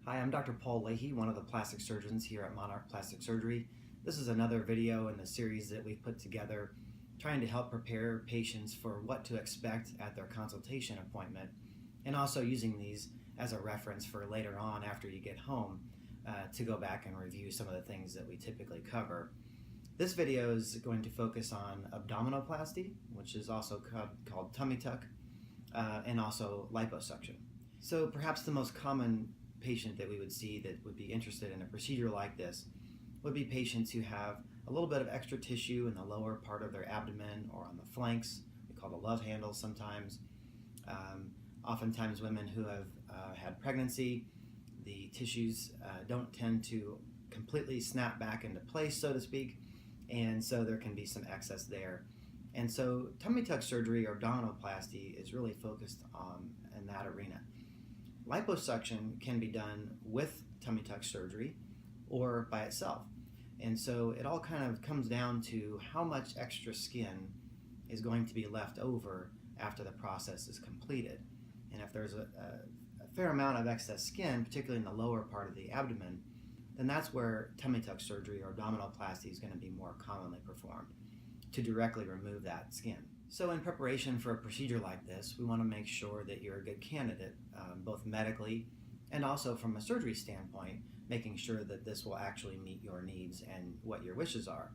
Hi, I'm Dr. Paul Leahy, one of the plastic surgeons here at Monarch Plastic Surgery. This is another video in the series that we've put together trying to help prepare patients for what to expect at their consultation appointment, and also using these as a reference for later on after you get home to go back and review some of the things that we typically cover. This video is going to focus on abdominoplasty, which is also called tummy tuck, and also liposuction. So perhaps the most common patient that we would see that would be interested in a procedure like this would be patients who have a little bit of extra tissue in the lower part of their abdomen or on the flanks. We call the love handles sometimes. Oftentimes women who have had pregnancy, the tissues don't tend to completely snap back into place, so to speak, and so there can be some excess there. And so tummy tuck surgery or abdominoplasty is really focused in that arena. Liposuction can be done with tummy tuck surgery or by itself. And so it all kind of comes down to how much extra skin is going to be left over after the process is completed. And if there's a fair amount of excess skin, particularly in the lower part of the abdomen, then that's where tummy tuck surgery or abdominoplasty is going to be more commonly performed, to directly remove that skin. So in preparation for a procedure like this, we want to make sure that you're a good candidate, both medically and also from a surgery standpoint, making sure that this will actually meet your needs and what your wishes are.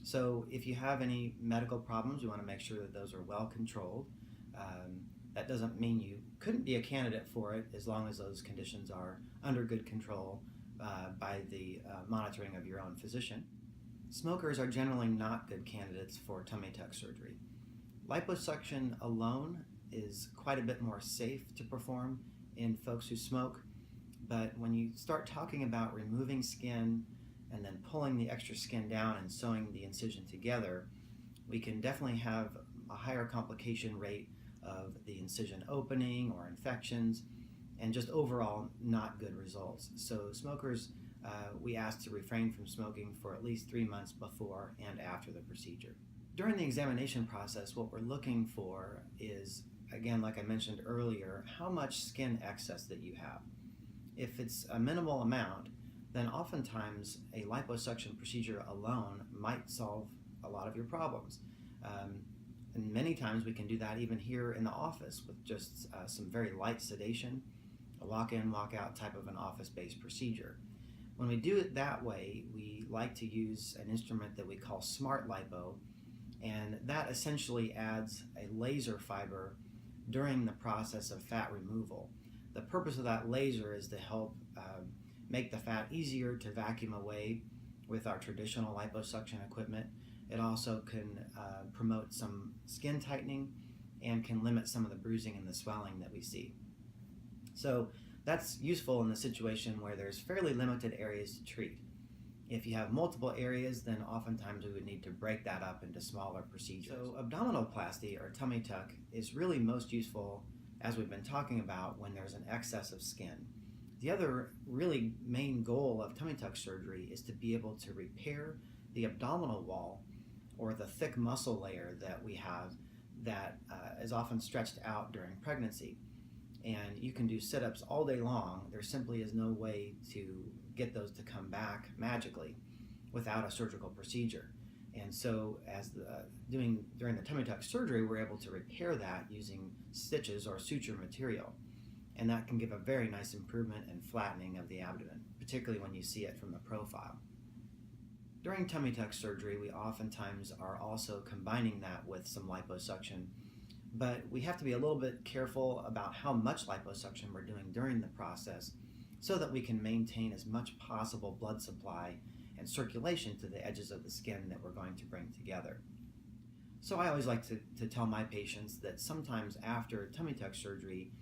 So if you have any medical problems, we want to make sure that those are well controlled. That doesn't mean you couldn't be a candidate for it as long as those conditions are under good control by the monitoring of your own physician. Smokers are generally not good candidates for tummy tuck surgery. Liposuction alone is quite a bit more safe to perform in folks who smoke, but when you start talking about removing skin and then pulling the extra skin down and sewing the incision together, we can definitely have a higher complication rate of the incision opening or infections, and just overall not good results. So smokers, we ask to refrain from smoking for at least 3 months before and after the procedure. During the examination process, what we're looking for is, again, like I mentioned earlier, how much skin excess that you have. If it's a minimal amount, then oftentimes a liposuction procedure alone might solve a lot of your problems. And many times we can do that even here in the office with just some very light sedation, a walk-in, walk-out type of an office-based procedure. When we do it that way, we like to use an instrument that we call Smartlipo, and that essentially adds a laser fiber during the process of fat removal. The purpose of that laser is to help make the fat easier to vacuum away with our traditional liposuction equipment. It also can promote some skin tightening and can limit some of the bruising and the swelling that we see. So that's useful in the situation where there's fairly limited areas to treat. If you have multiple areas, then oftentimes we would need to break that up into smaller procedures. So abdominoplasty or tummy tuck is really most useful, as we've been talking about, when there's an excess of skin. The other really main goal of tummy tuck surgery is to be able to repair the abdominal wall, or the thick muscle layer that we have that is often stretched out during pregnancy. And you can do sit-ups all day long. There simply is no way to get those to come back magically without a surgical procedure. And so during the tummy tuck surgery, we're able to repair that using stitches or suture material. And that can give a very nice improvement and flattening of the abdomen, particularly when you see it from the profile. During tummy tuck surgery, we oftentimes are also combining that with some liposuction, but we have to be a little bit careful about how much liposuction we're doing during the process so that we can maintain as much possible blood supply and circulation to the edges of the skin that we're going to bring together. So I always like to tell my patients that sometimes after tummy tuck surgery,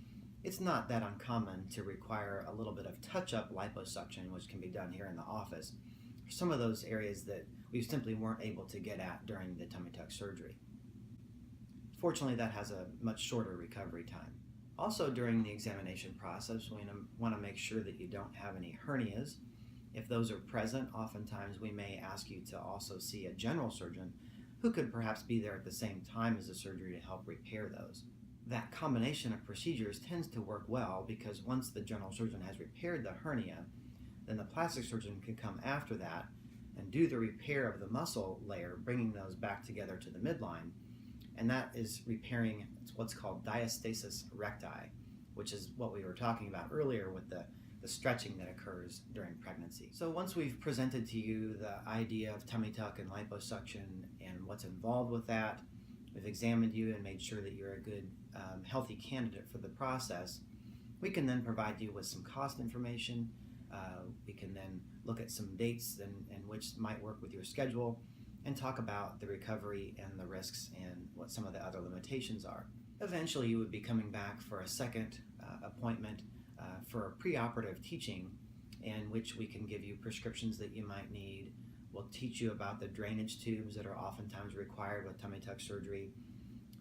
it's not that uncommon to require a little bit of touch-up liposuction, which can be done here in the office, for some of those areas that we simply weren't able to get at during the tummy tuck surgery. Fortunately, that has a much shorter recovery time. Also, during the examination process, we want to make sure that you don't have any hernias. If those are present, oftentimes we may ask you to also see a general surgeon who could perhaps be there at the same time as the surgery to help repair those. That combination of procedures tends to work well because once the general surgeon has repaired the hernia, then the plastic surgeon can come after that and do the repair of the muscle layer, bringing those back together to the midline. And that is repairing what's called Diastasis Recti, which is what we were talking about earlier with the stretching that occurs during pregnancy. So once we've presented to you the idea of tummy tuck and liposuction and what's involved with that, we've examined you and made sure that you're a good, healthy candidate for the process, we can then provide you with some cost information. We can then look at some dates and which might work with your schedule and talk about the recovery and the risks and what some of the other limitations are. Eventually, you would be coming back for a second appointment for a preoperative teaching in which we can give you prescriptions that you might need. We'll teach you about the drainage tubes that are oftentimes required with tummy tuck surgery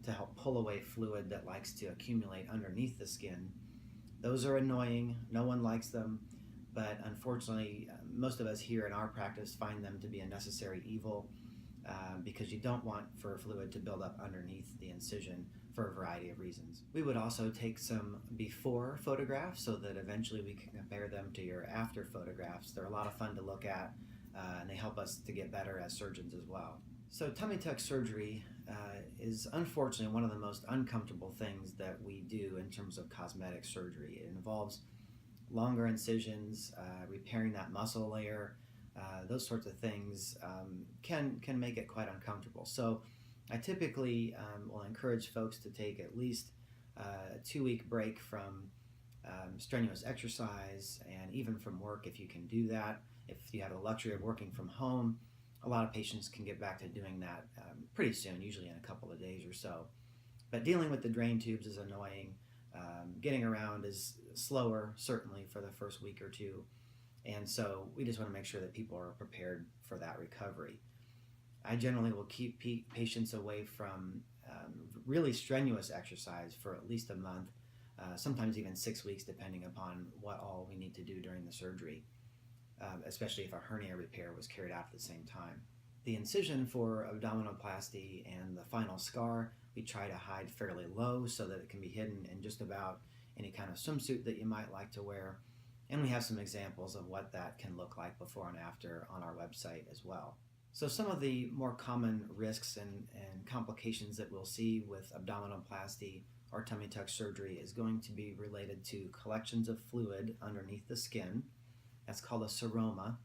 to help pull away fluid that likes to accumulate underneath the skin. Those are annoying. No one likes them, but unfortunately, most of us here in our practice find them to be a necessary evil because you don't want for fluid to build up underneath the incision for a variety of reasons. We would also take some before photographs so that eventually we can compare them to your after photographs. They're a lot of fun to look at and they help us to get better as surgeons as well. So tummy tuck surgery is unfortunately one of the most uncomfortable things that we do in terms of cosmetic surgery. It involves longer incisions, repairing that muscle layer, those sorts of things can make it quite uncomfortable. So I typically will encourage folks to take at least a 2-week break from strenuous exercise and even from work if you can do that. If you have the luxury of working from home, a lot of patients can get back to doing that pretty soon, usually in a couple of days or so. But dealing with the drain tubes is annoying. Getting around is slower, certainly for the first week or two. And so we just want to make sure that people are prepared for that recovery. I generally will keep patients away from really strenuous exercise for at least a month, sometimes even 6 weeks, depending upon what all we need to do during the surgery, especially if a hernia repair was carried out at the same time. The incision for abdominoplasty and the final scar, we try to hide fairly low so that it can be hidden in just about any kind of swimsuit that you might like to wear. And we have some examples of what that can look like before and after on our website as well. So some of the more common risks and complications that we'll see with abdominoplasty or tummy tuck surgery is going to be related to collections of fluid underneath the skin. That's called a seroma,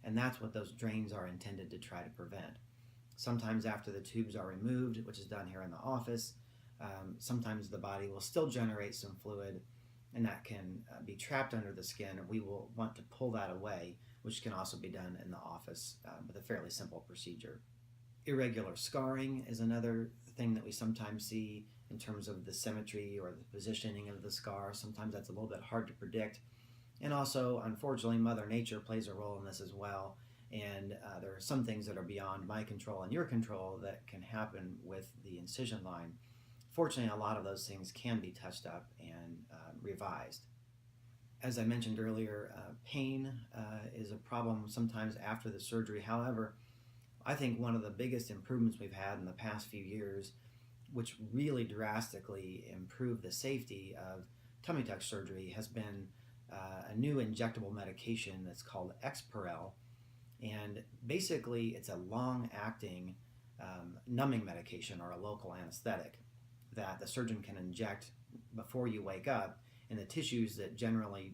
and that's what those drains are intended to try to prevent. Sometimes after the tubes are removed, which is done here in the office, sometimes the body will still generate some fluid and that can be trapped under the skin. We will want to pull that away, which can also be done in the office with a fairly simple procedure. Irregular scarring is another thing that we sometimes see in terms of the symmetry or the positioning of the scar. Sometimes that's a little bit hard to predict. And also, unfortunately, Mother Nature plays a role in this as well. And there are some things that are beyond my control and your control that can happen with the incision line. Fortunately, a lot of those things can be touched up and revised. As I mentioned earlier, pain is a problem sometimes after the surgery. However, I think one of the biggest improvements we've had in the past few years, which really drastically improved the safety of tummy tuck surgery, has been a new injectable medication that's called Exparel. And basically, it's a long-acting numbing medication or a local anesthetic that the surgeon can inject before you wake up in the tissues that generally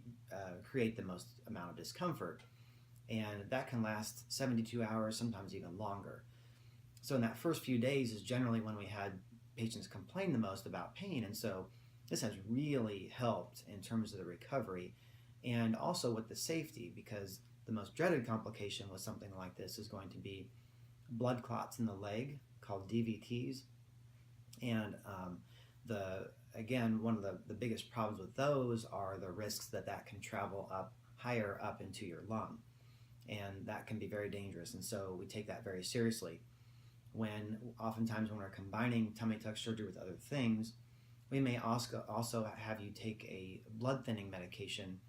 create the most amount of discomfort. And that can last 72 hours, sometimes even longer. So in that first few days is generally when we had patients complain the most about pain. And so this has really helped in terms of the recovery and also with the safety, because the most dreaded complication with something like this is going to be blood clots in the leg called DVTs. And again, one of the biggest problems with those are the risks that can travel up higher up into your lung. And that can be very dangerous. And so we take that very seriously. Oftentimes when we're combining tummy tuck surgery with other things, we may also have you take a blood thinning medication.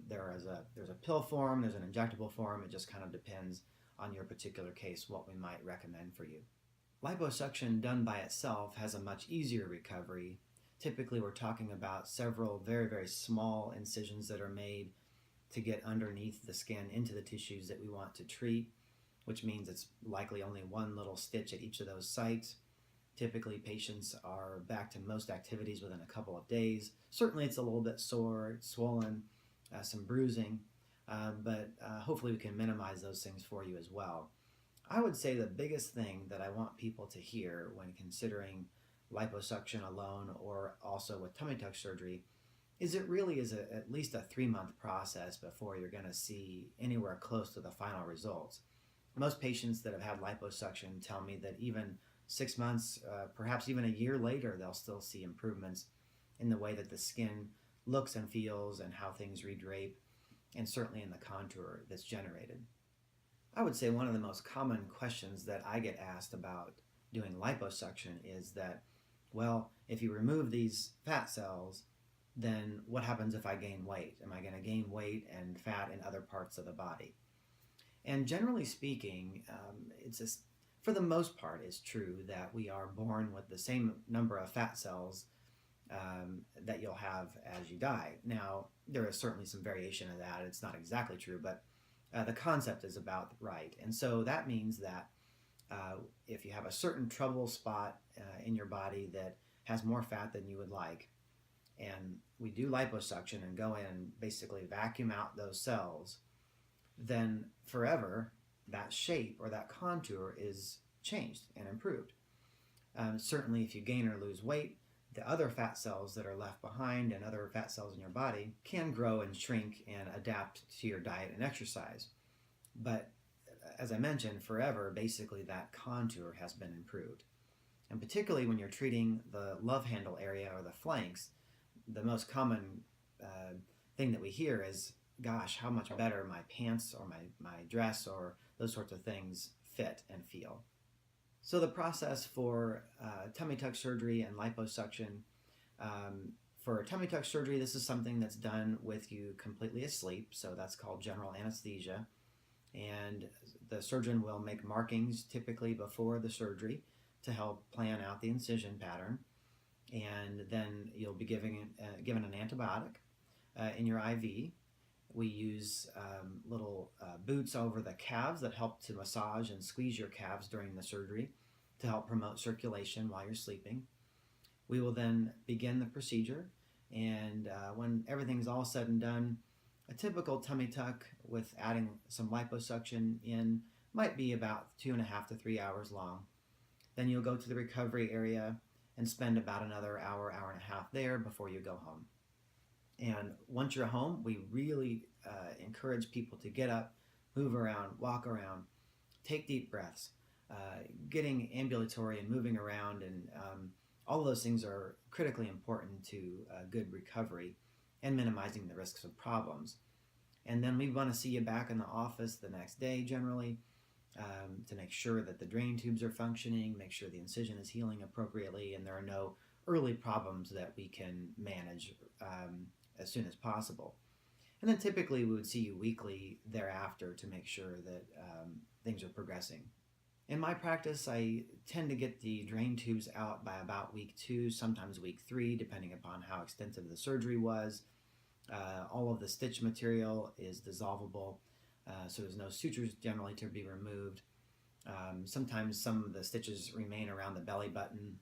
There's a pill form, there's an injectable form. It just kind of depends on your particular case what we might recommend for you. Liposuction done by itself has a much easier recovery Typically, we're talking about several very, very small incisions that are made to get underneath the skin into the tissues that we want to treat, which means it's likely only one little stitch at each of those sites. Typically, patients are back to most activities within a couple of days. Certainly, it's a little bit sore, swollen, some bruising, but hopefully we can minimize those things for you as well. I would say the biggest thing that I want people to hear when considering liposuction alone or also with tummy tuck surgery is it really is at least a 3-month process before you're going to see anywhere close to the final results. Most patients that have had liposuction tell me that even 6 months, perhaps even a year later, they'll still see improvements in the way that the skin looks and feels and how things redrape, and certainly in the contour that's generated. I would say one of the most common questions that I get asked about doing liposuction is that, well, if you remove these fat cells, then what happens if I gain weight? Am I going to gain weight and fat in other parts of the body? And generally speaking, for the most part, it's true that we are born with the same number of fat cells that you'll have as you die. Now, there is certainly some variation of that. It's not exactly true, but the concept is about right. And so that means that if you have a certain trouble spot in your body that has more fat than you would like, and we do liposuction and go in and basically vacuum out those cells, then forever that shape or that contour is changed and improved. Certainly if you gain or lose weight, the other fat cells that are left behind and other fat cells in your body can grow and shrink and adapt to your diet and exercise. But as I mentioned, forever, basically that contour has been improved. And particularly when you're treating the love handle area or the flanks, the most common thing that we hear is, gosh, how much better my pants or my dress or those sorts of things fit and feel. So the process for tummy tuck surgery and liposuction, for tummy tuck surgery, this is something that's done with you completely asleep, so that's called general anesthesia. And the surgeon will make markings typically before the surgery to help plan out the incision pattern. And then you'll be given an antibiotic in your IV. We use little boots over the calves that help to massage and squeeze your calves during the surgery to help promote circulation while you're sleeping. We will then begin the procedure, and when everything's all said and done, a typical tummy tuck with adding some liposuction in might be about 2.5 to 3 hours long. Then you'll go to the recovery area and spend about another hour, hour and a half there before you go home. And once you're home, we really encourage people to get up, move around, walk around, take deep breaths. Getting ambulatory and moving around and all of those things are critically important to good recovery and minimizing the risks of problems. And then we want to see you back in the office the next day generally to make sure that the drain tubes are functioning, make sure the incision is healing appropriately, and there are no early problems that we can manage as soon as possible. And then typically we would see you weekly thereafter to make sure that things are progressing. In my practice, I tend to get the drain tubes out by about week 2, sometimes week 3, depending upon how extensive the surgery was. All of the stitch material is dissolvable, so there's no sutures generally to be removed. Sometimes some of the stitches remain around the belly button,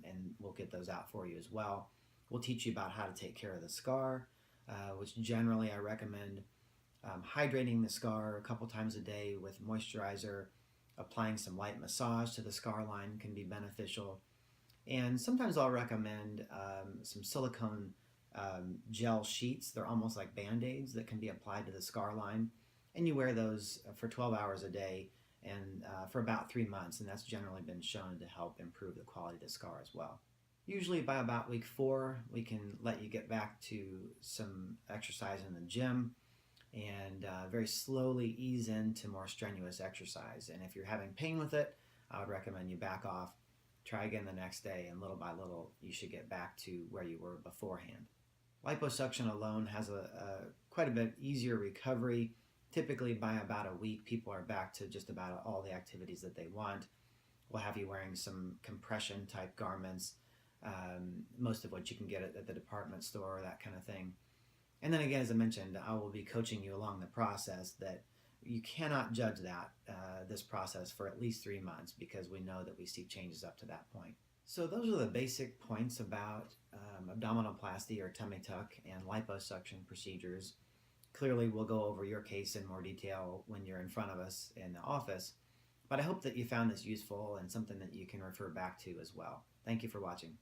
and we'll get those out for you as well. We'll teach you about how to take care of the scar, which generally I recommend hydrating the scar a couple times a day with moisturizer. Applying some light massage to the scar line can be beneficial. And sometimes I'll recommend some silicone gel sheets. They're almost like Band-Aids that can be applied to the scar line. And you wear those for 12 hours a day and for about 3 months. And that's generally been shown to help improve the quality of the scar as well. Usually by about week 4, we can let you get back to some exercise in the gym and very slowly ease into more strenuous exercise. And if you're having pain with it, I would recommend you back off, try again the next day, and little by little you should get back to where you were beforehand. Liposuction alone has a quite a bit easier recovery. Typically by about a week, people are back to just about all the activities that they want. We'll have you wearing some compression type garments most of what you can get at the department store, that kind of thing. And then again, as I mentioned, I will be coaching you along the process that you cannot judge this process for at least 3 months, because we know that we see changes up to that point. So those are the basic points about abdominoplasty or tummy tuck and liposuction procedures. Clearly, we'll go over your case in more detail when you're in front of us in the office, but I hope that you found this useful and something that you can refer back to as well. Thank you for watching.